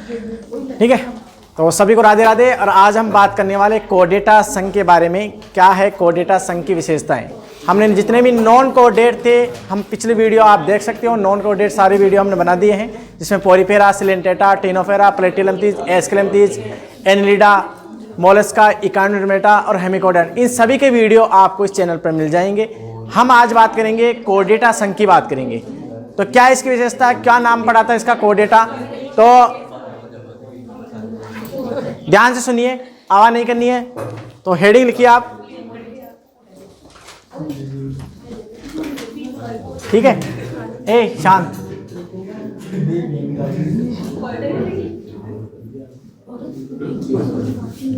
ठीक है, तो सभी को राधे राधे। और आज हम बात करने वाले कोर्डेटा संघ के बारे में। क्या है कोर्डेटा संघ की विशेषताएं। हमने जितने भी नॉन कोर्डेट थे, हम पिछले वीडियो आप देख सकते हो, नॉन कोर्डेट सारे वीडियो हमने बना दिए हैं, जिसमें Porifera, Coelenterata, Ctenophora, Platyhelminthes, Aschelminthes, Annelida, Mollusca, Echinodermata और हेमिकोडर्म, इन सभी के वीडियो आपको इस चैनल पर मिल जाएंगे। हम आज बात करेंगे कोर्डेटा संघ की बात करेंगे। तो क्या इसकी विशेषता, क्या नाम पड़ा था इसका कोर्डेटा, तो ध्यान से सुनिए, आवाज नहीं करनी है। तो हेडिंग लिखिए आप, ठीक है। ए शांत,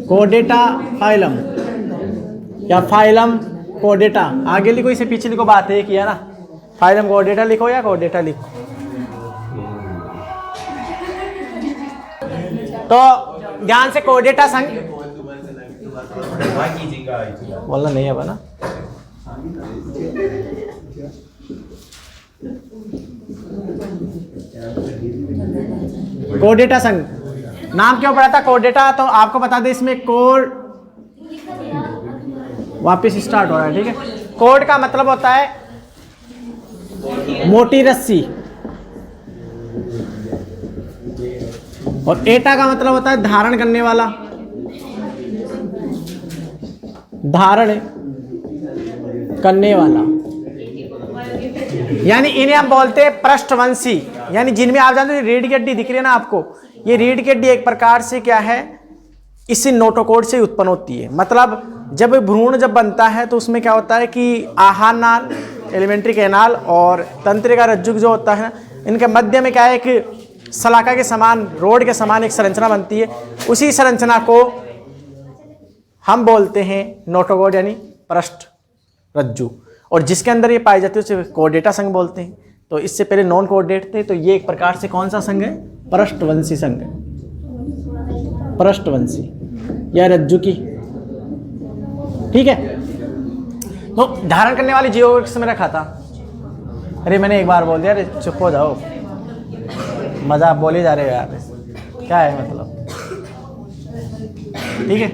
कोर्डेटा फाइलम या फाइलम कोर्डेटा, आगे लिखो, इसे पीछे लिखो, बात है किया ना। फाइलम कोर्डेटा लिखो या कोर्डेटा लिखो। तो ध्यान से, कोर्डेटा संघ बोलना नहीं है बना। कोर्डेटा संघ नाम क्यों पड़ा था कोर्डेटा, तो आपको बता दें, इसमें कोड वापस स्टार्ट हो रहा है, ठीक है। कोड का मतलब होता है मोटी रस्सी, और एटा का मतलब होता है धारण करने वाला, धारण करने वाला, यानी इन्हें हम बोलते हैं पृष्ठवंशी। यानी जिनमें आप जानते हो रीढ़ की हड्डी दिख रही है ना आपको, ये रीढ़ की हड्डी एक प्रकार से क्या है, इसी नोटोकॉर्ड से उत्पन्न होती है। मतलब जब भ्रूण जब बनता है तो उसमें क्या होता है कि आहार नाल, एलिमेंट्री कैनाल और तंत्रिका रज्जु जो होता है, इनके मध्य में क्या है, एक सलाखा के समान, रोड के समान एक संरचना बनती है। उसी संरचना को हम बोलते हैं नोटोकॉर्ड, यानी पृष्ठ रज्जु, और जिसके अंदर ये पाई जाती है उसे कोर्डेटा संघ बोलते हैं। तो इससे पहले नॉन कोर्डेट थे, तो ये एक प्रकार से कौन सा संघ है, पृष्ठवंशी संघ है, पृष्ठवंशी या रज्जु की, ठीक है। तो धारण करने वाली जीवों को किसमें रखा था, अरे मैंने एक बार बोल दिया, अरे चुप हो जाओ, मजा बोले जा रहे हो यार, क्या है मतलब, ठीक है।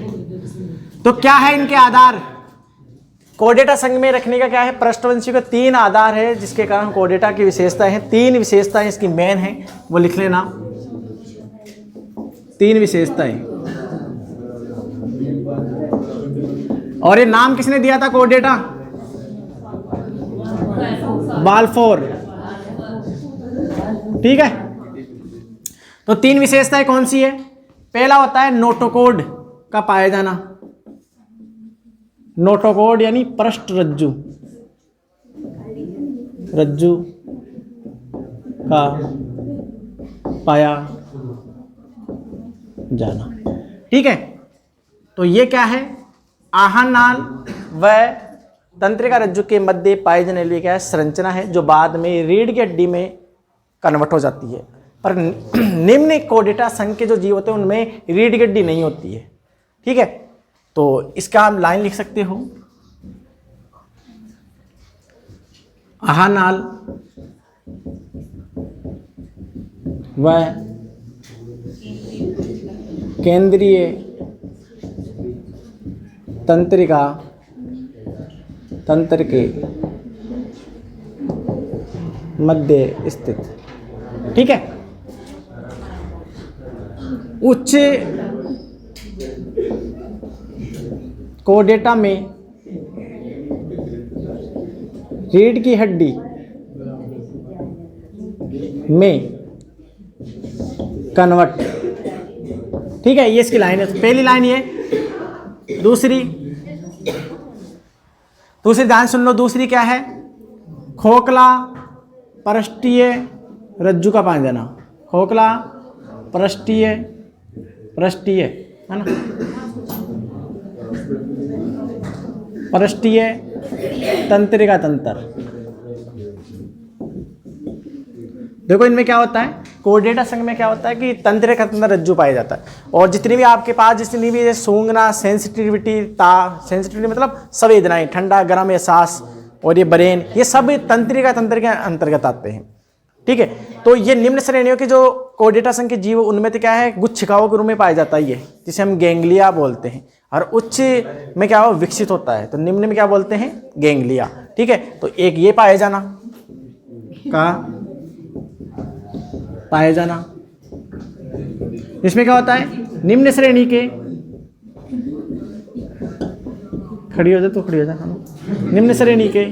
तो क्या है इनके आधार, कोर्डेटा संघ में रखने का क्या है, पृष्ठवंशी का 3 आधार है, जिसके कारण कोर्डेटा की विशेषताएं हैं। 3 विशेषताएं इसकी मेन है, वो लिख लेना, 3 विशेषताएं। और ये नाम किसने दिया था कोर्डेटा, बाल्फोर, ठीक है। तो 3 विशेषताएं कौन सी है, पहला होता है नोटोकॉर्ड का पाया जाना, नोटोकॉर्ड यानी पृष्ठ रज्जु, रज्जु का पाया जाना, ठीक है। तो ये क्या है, आहार नाल व तंत्रिका रज्जु के मध्य पाए जाने वाली क्या है, संरचना है, जो बाद में रीढ़ की हड्डी में कन्वर्ट हो जाती है। पर निम्न कोर्डेटा संघ के जो जीव होते हैं उनमें रीढ़ की हड्डी नहीं होती है, ठीक है। तो इसका आप लाइन लिख सकते हो, आहार नाल व केंद्रीय तंत्रिका तंत्र के मध्य स्थित, ठीक है। उच्च कोर्डेटा में रीढ़ की हड्डी में कन्वर्ट, ठीक है। ये इसकी लाइन है, पहली लाइन ये। दूसरी ध्यान सुन लो, दूसरी क्या है, खोखला पृष्ठीय रज्जु का पाया जाना, खोखला पृष्ठीय है ना, पृष्ठीय तंत्रिका तंत्र। देखो इनमें क्या होता है, कोर्डेटा संघ में क्या होता है कि तंत्रिका तंत्र रज्जु पाया जाता है, और जितनी भी आपके पास जितनी भी सूंघना, सेंसिटिविटी मतलब संवेदनाएं, ठंडा गर्म एहसास और ये ब्रेन, ये सब तंत्रिका तंत्र के अंतर्गत आते हैं, ठीक है। तो ये निम्न श्रेणियों के जो कोर्डेटा संघ के जीव उनमें तो क्या है, गुच्छिकाओं के रूप में पाया जाता है, ये जिसे हम गैंग्लिया बोलते हैं। और उच्च में क्या हो, विकसित होता है, तो निम्न में क्या बोलते हैं, गैंग्लिया। ठीक है, तो एक ये पाया जाना, कहा पाया जाना, इसमें क्या होता है, निम्न श्रेणी के, खड़ी हो जा तो खड़ी हो जा, निम्न श्रेणी के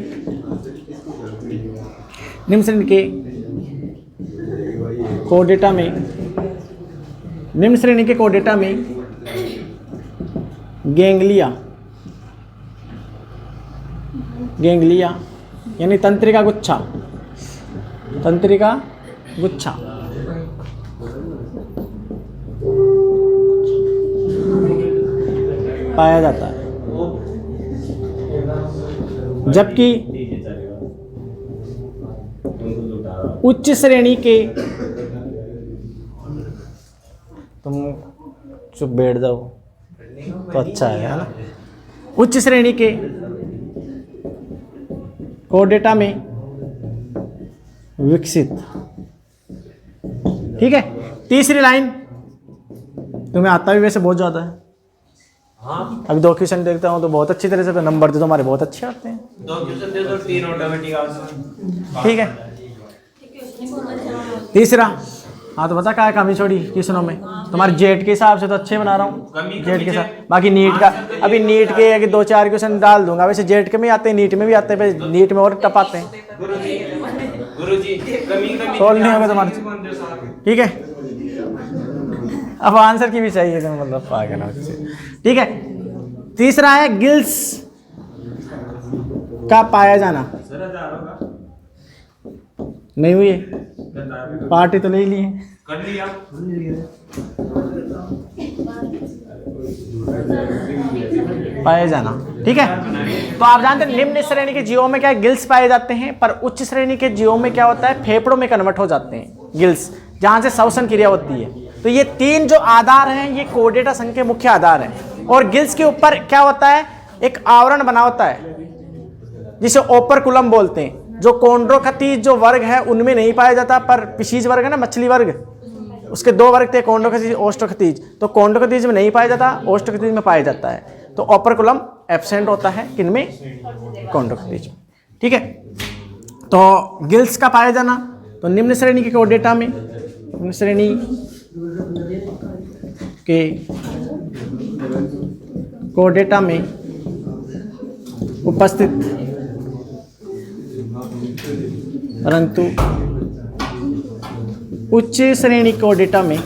कोर्डेटा में, निम्न श्रेणी के कोर्डेटा में गैंग्लिया यानी तंत्रिका गुच्छा पाया जाता है, जबकि उच्च श्रेणी के, तुम चुप बैठ जाओ तो अच्छा है ना, उच्च श्रेणी के कोर्डेटा में विकसित। ठीक है, तीसरी लाइन तुम्हें आता भी वैसे बहुत ज्यादा है। हाँ, अभी 2 क्वेश्चन देखता हूँ तो बहुत अच्छी तरह से, तो नंबर तो तुम्हारे बहुत अच्छे आते हैं। 2 क्वेश्चन दे दो, 3 ऑटोमेटिक। ठीक है, तीसरा, हाँ तो बता क्या है कमी छोड़ी क्वेश्चनों में, तुम्हारे जेट के हिसाब से तो अच्छे बना रहा हूँ, जेट के साथ। बाकी नीट का, अभी नीट के अगर 2-4 क्वेश्चन डाल दूंगा, वैसे जेट के में आते हैं, नीट में भी आते हैं, नीट में और टप आते हैं, गुरुजी सोल्व नहीं होगा तुम्हारे। ठीक है, अब आंसर की भी चाहिए तो मतलब पागल हो। ठीक है, तीसरा है गिल्स का पाया जाना। नहीं हुई है, पार्टी तो ले ली है, कर लिया। पाया जाना। ठीक है, तो आप जानते हैं निम्न श्रेणी के जीवों में क्या है, गिल्स पाए जाते हैं, पर उच्च श्रेणी के जीवों में क्या होता है, फेफड़ों में कन्वर्ट हो जाते हैं गिल्स, जहां से श्वसन क्रिया होती है। तो ये 3 जो आधार हैं, ये कोर्डेटा संघ के मुख्य आधार हैं। और गिल्स के ऊपर क्या होता है, एक आवरण बना होता है जिसे ओपरकुलम बोलते हैं, जो कॉन्ड्रोकतीज जो वर्ग है उनमें नहीं पाया जाता, पर पिशीज वर्ग है ना, मछली वर्ग, उसके 2 वर्ग थे, कॉन्ड्रोकतीज, ओस्ट्रोकतीज। तो कॉन्ड्रोकतीज में नहीं पाया जाता, ओस्ट्रोकतीज में पाया जाता है। तो ओपरकुलम एब्सेंट होता है किनमें, कॉन्ड्रोकतीज में। ठीक है, तो गिल्स का पाया जाना, तो निम्न श्रेणी के कोर्डेटा में, निम्न श्रेणी के कोर्डेटा में उपस्थित, परंतु उच्च श्रेणी कोर्डेटा में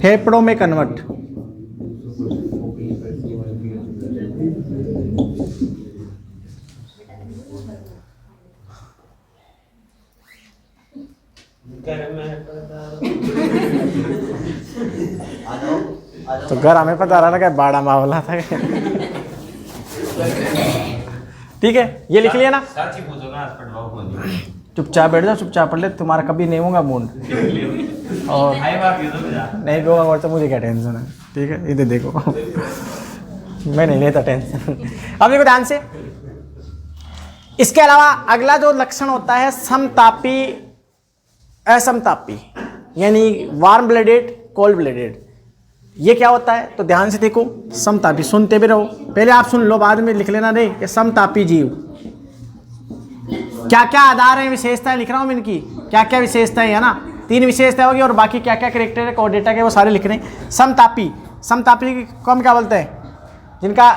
फेफड़ों में कन्वर्ट तो घर हमें पता रहा ना क्या बाड़ा मावला था। ठीक है, ये लिख लिया ना, चुपचाप बैठ जाओ, चुपचाप पढ़ ले, तुम्हारा कभी नहीं होगा मूड और नहीं होगा, और तो मुझे क्या टेंशन है। ठीक है, इधर देखो मैं नहीं लेता टेंशन। अब देखो ध्यान से, इसके अलावा अगला जो लक्षण होता है समतापी असमतापी, यानी वार्म ब्लडेड कोल्ड ब्लडेड। ये क्या होता है, तो ध्यान से देखो, समतापी, सुनते भी रहो, पहले आप सुन लो, बाद में लिख लेना रे कि समतापी जीव क्या क्या आधार है, विशेषताएं लिख रहा हूं इनकी, क्या क्या विशेषताएं है ना, 3 विशेषताएं होगी, और बाकी क्या क्या कैरेक्टर है कोर्डेटा के वो सारे लिख रहे हैं। समतापी को हम क्या बोलते हैं, जिनका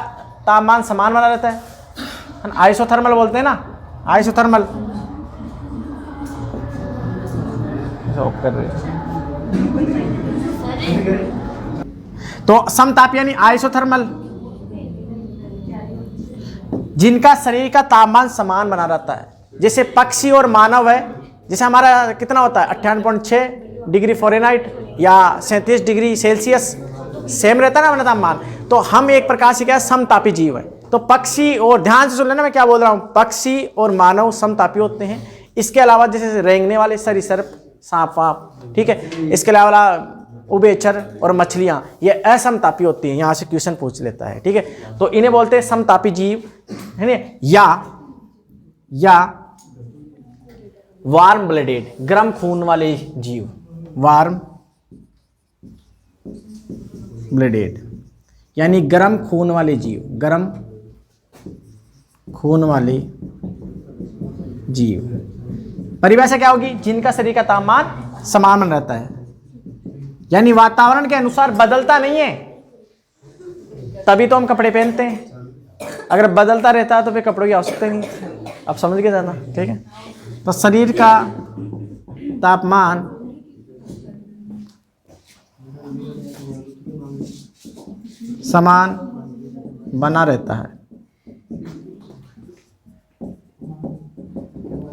तापमान समान बना रहता है, आइसोथर्मल बोलते हैं ना, आइसोथर्मल। तो समतापी यानी आइसोथर्मल, जिनका शरीर का तापमान समान बना रहता है, जैसे पक्षी और मानव है, जैसे हमारा कितना होता है 58.6 डिग्री फ़ारेनहाइट या 37 डिग्री सेल्सियस, सेम रहता है ना अपना तापमान। तो हम एक प्रकार से क्या समतापी जीव है। तो पक्षी, और ध्यान से सुन लेना मैं क्या बोल रहा हूँ, पक्षी और मानव समतापी होते हैं। इसके अलावा जैसे रेंगने वाले सरीसृप, सांप वाप, ठीक है, इसके अलावा उभयचर और मछलियां ये असमतापी होती हैं। यहां से क्वेश्चन पूछ लेता है, ठीक है। तो इन्हें बोलते हैं समतापी जीव, है ना, या वार्म ब्लडेड, गर्म खून वाले जीव, वार्म ब्लडेड यानी गर्म खून वाले जीव, गर्म खून वाले जीव। परिभाषा क्या होगी? जिनका शरीर का तापमान समान रहता है, यानी वातावरण के अनुसार बदलता नहीं है, तभी तो हम कपड़े पहनते हैं। अगर बदलता रहता है तो फिर कपड़ों की आवश्यकता नहीं। आप समझ के जाना, ठीक है। तो शरीर का तापमान समान बना रहता है,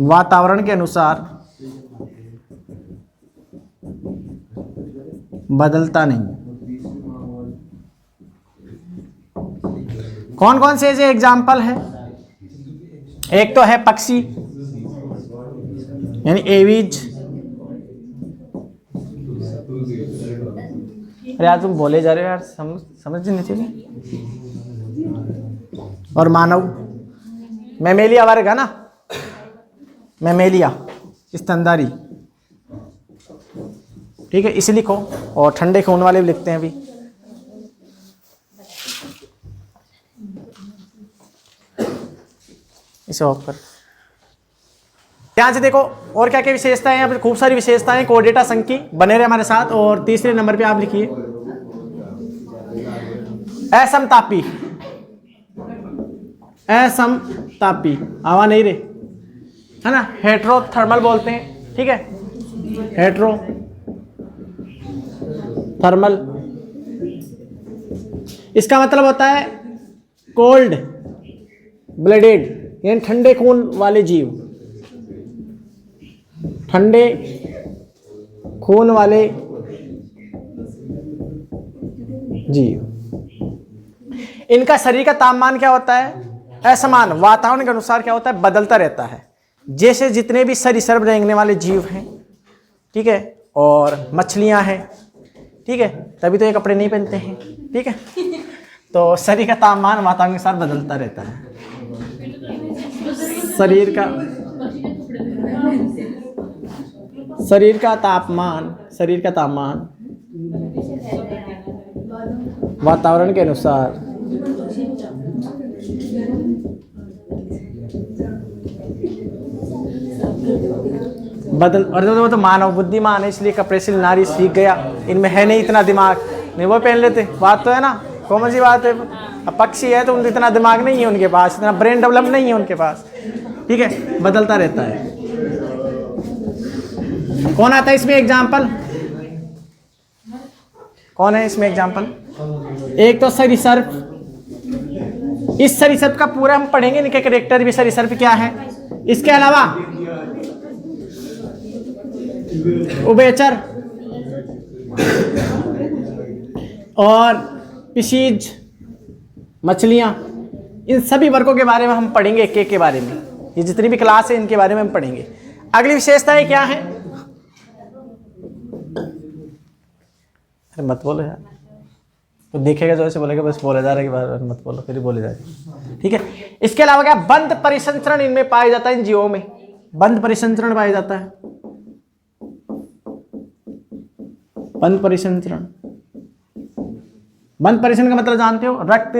वातावरण के अनुसार बदलता नहीं। कौन कौन से ऐसे एग्जाम्पल है? एक तो है पक्षी, यानी एविज। अरे यार तुम बोले जा रहे हो यार, समझ नहीं चाहिए। और मानव, मैमेलिया वर्ग है ना, मैमेलिया, स्तनधारी, ठीक है, इसे लिखो। और ठंडे खून वाले भी लिखते हैं अभी। इसे ऑफ कर। ध्यान से देखो और क्या क्या विशेषताएं हैं, खूब सारी विशेषताएं। कोडेटा संकी बने रहे हमारे साथ। और तीसरे नंबर पे आप लिखिए असमतापी, असमतापी, आवा नहीं रे, है ना, हेट्रोथर्मल बोलते हैं, ठीक है, हेट्रोथर्मल। इसका मतलब होता है कोल्ड ब्लडेड, यानी ठंडे खून वाले जीव, ठंडे खून वाले जीव। इनका शरीर का तापमान क्या होता है? असमान, वातावरण के अनुसार क्या होता है? बदलता रहता है। जैसे जितने भी सरीसृप रेंगने वाले जीव हैं, ठीक है, और मछलियां हैं, ठीक है, तभी तो ये कपड़े नहीं पहनते हैं, ठीक है। तो शरीर का तापमान वातावरण के साथ बदलता रहता है। शरीर का तापमान वातावरण के अनुसार बदल। और वो तो मानव बुद्धिमान है, इसलिए कपड़े से नारी सीख गया। इनमें है नहीं इतना दिमाग, नहीं वो पहन लेते। बात तो है ना, कॉमन सी बात है। अब पक्षी है तो उनका इतना दिमाग नहीं है उनके पास, इतना ब्रेन डेवलप नहीं है उनके पास, ठीक है, बदलता रहता है। कौन आता है इसमें एग्जाम्पल? कौन है इसमें एग्जाम्पल? एक तो सरीसृप। इस सरीसृप का पूरा हम पढ़ेंगे, इनके कैरेक्टर भी, सरीसृप क्या है। इसके अलावा उभयचर और पिशीज, मछलियां, इन सभी वर्गों के बारे में हम पढ़ेंगे एक एक के बारे में। ये जितनी भी क्लास है इनके बारे में हम पढ़ेंगे। अगली विशेषताएं क्या है? अरे मत बोलो यार, तो देखेगा जो ऐसे बोलेगा बस बोले जा रहा है कि बार मत बोलो, फिर बोले जा रहे, ठीक है। इसके अलावा क्या बंद परिसंचरण इनमें पाया जाता है, इन जीवों में बंद परिसंचरण पाया जाता है। बंद परिसंचरण, बंद परिसंचरण का मतलब जानते हो? रक्त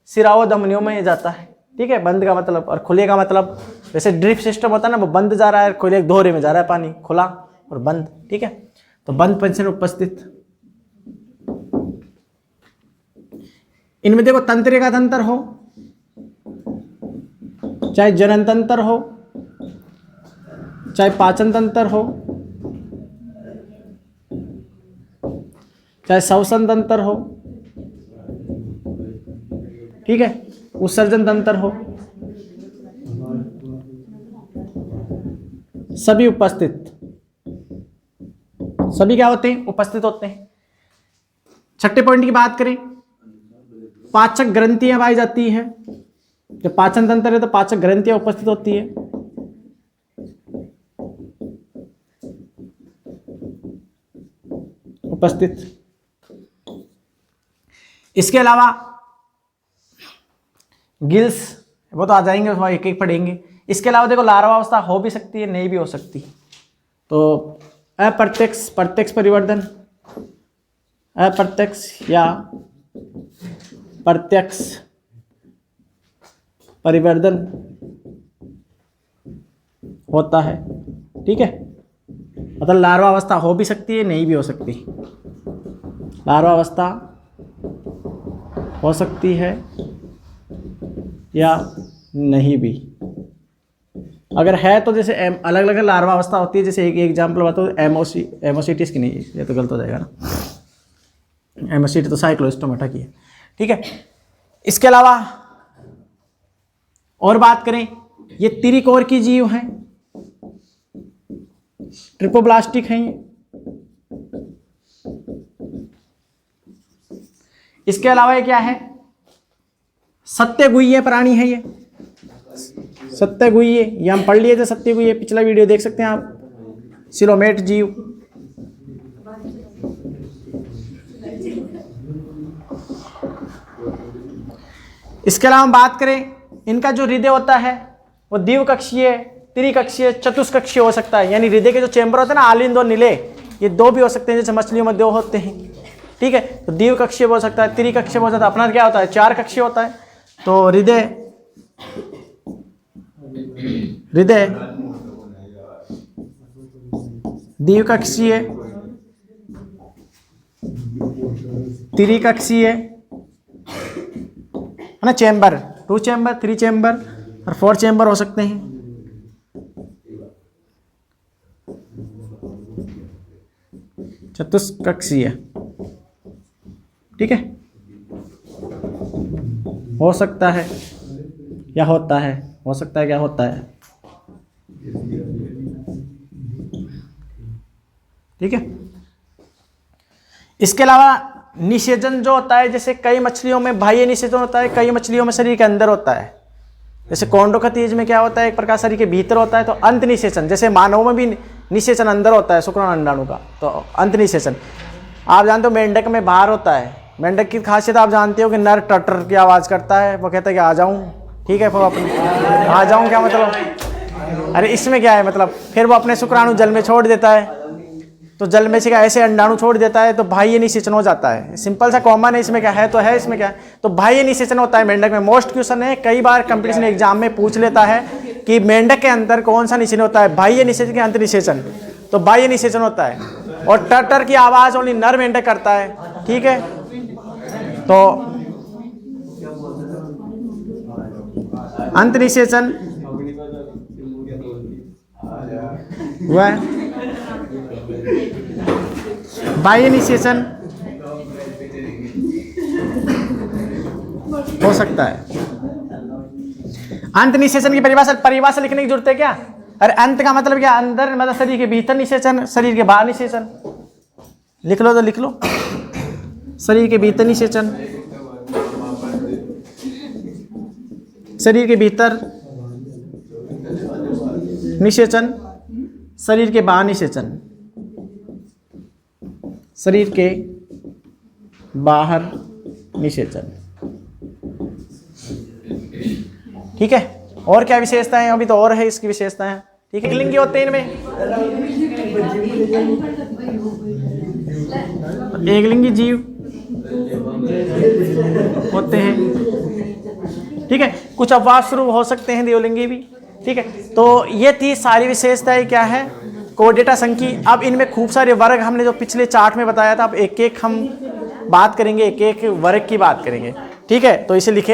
सिराओं धमनियों में जाता है, ठीक है, बंद का मतलब। और खुले का मतलब जैसे ड्रिप सिस्टम होता है ना, वो बंद जा रहा है, खुले दोहरे में जा रहा है पानी, खुला और बंद, ठीक है। तो बंद परिसंचरण उपस्थित। इनमें देखो तंत्रिका तंत्र हो, चाहे जनन तंत्र हो, चाहे पाचन तंत्र हो, चाहे श्वसन तंत्र हो, ठीक है, उत्सर्जन तंत्र हो, सभी उपस्थित, सभी क्या होते हैं? उपस्थित होते हैं। छठे पॉइंट की बात करें, पाचक ग्रंथियां पाई जाती है। जब पाचन तंत्र है तो पाचक ग्रंथियां उपस्थित होती है। उपस्थित। इसके अलावा गिल्स, वो तो आ जाएंगे, वो एक एक पढ़ेंगे। इसके अलावा देखो लार्वावस्था हो भी सकती है, नहीं भी हो सकती। तो अप्रत्यक्ष प्रत्यक्ष परिवर्धन, अप्रत्यक्ष या प्रत्यक्ष परिवर्धन होता है, ठीक है। मतलब लार्वावस्था हो भी सकती है, नहीं भी हो सकती। लार्वावस्था हो सकती है या नहीं भी। अगर है तो जैसे अलग अलग लार्वा अवस्था होती है, जैसे एक एग्जाम्पल बताओ, एमोसिटिस की नहीं, ये तो गलत हो जाएगा ना, एमोसिटिस तो साइक्लोस्टोमेटा की है, ठीक है। इसके अलावा और बात करें, ये त्रिकोर की जीव हैं, ट्रिपोब्लास्टिक हैं ये। इसके अलावा ये क्या है, सत्यगुह्य प्राणी है ये, सत्यगुह्य, ये हम पढ़ लिए थे सत्यगुह्य, पिछला वीडियो देख सकते हैं आप। सिलोमेट जीव, इसके अलावा हम बात करें, इनका जो हृदय होता है वो द्विकक्षीय, त्रिकक्षीय, चतुष्कक्षीय हो सकता है। यानी हृदय के जो चेंबर होते हैं ना, आलिंद और नीले, ये दो भी हो सकते हैं, जैसे मछलियों में दो होते हैं, ठीक है। तो द्विकक्षीय हो सकता है, त्रिकक्षीय हो सकता है, अपना क्या होता है, चार कक्षीय होता है। तो हृदय द्विकक्षीय, त्रिकक्षीय है ना, चेंबर, 2 चेंबर, 3 चेंबर और 4 चेंबर हो सकते हैं। चतुष्कक्षीय, ठीक है, हो सकता है या होता है, हो सकता है क्या होता है, ठीक है। इसके अलावा निषेचन जो होता है, जैसे कई मछलियों में बाह्य निषेचन होता है, कई मछलियों में शरीर के अंदर होता है। जैसे कॉन्ड्रोकतीज में क्या होता है, एक प्रकार शरीर के भीतर होता है। तो अंत निषेचन, जैसे मानव में भी निषेचन अंदर होता है, शुक्राणु अंडाणु का, तो अंत निषेचन। आप जानते हो मेंढक में बाहर होता है। मेंढक की खासियत आप जानते हो कि नर टटर की आवाज़ करता है, वो कहता है कि आ जाऊँ, ठीक है, वो अपने आ जाऊँ क्या मतलब, अरे इसमें क्या है मतलब, फिर वो अपने शुक्राणु जल में छोड़ देता है, तो जल में से क्या ऐसे अंडाणु छोड़ देता है, तो बाह्य निषेचन हो जाता है। सिंपल सा कॉमन है, इसमें क्या है तो है, इसमें क्या है तो बाह्य निषेचन होता है मेंढक में। मोस्ट क्वेश्चन है, कई बार कंपटीशन एग्जाम में पूछ लेता है कि मेंढक के अंदर कौन सा निषेचन होता है, बाह्य निषेचन या अंत निषेचन। तो बाह्य निषेचन होता है, और टटर की आवाज़ ओनली नर मेंढक करता है, ठीक है। तो अंत निषेचन हुआ है, बाह्य निषेचन हो सकता है। अंत निषेचन की परिभाषा लिखने की जरूरत है क्या? अरे अंत का मतलब क्या, अंदर मतलब शरीर के भीतर निषेचन, शरीर के बाहर निषेचन। लिख लो तो लिख लो, शरीर के भीतर निषेचन, शरीर के भीतर निषेचन, शरीर के बाहर निषेचन, शरीर के बाहर निषेचन, ठीक है। और क्या विशेषताएं, अभी तो और है इसकी विशेषताएं, ठीक है। लिंगी होते हैं इनमें, एक लिंगी जीव होते हैं, ठीक है। कुछ अपवाद स्वरूप हो सकते हैं द्विलिंगी भी, ठीक है। तो ये थी सारी विशेषताएं क्या है, कोर्डेटा संकी। अब इनमें खूब सारे वर्ग हमने जो पिछले चार्ट में बताया था, अब एक एक हम बात करेंगे, एक एक वर्ग की बात करेंगे, ठीक है। तो इसे लिखे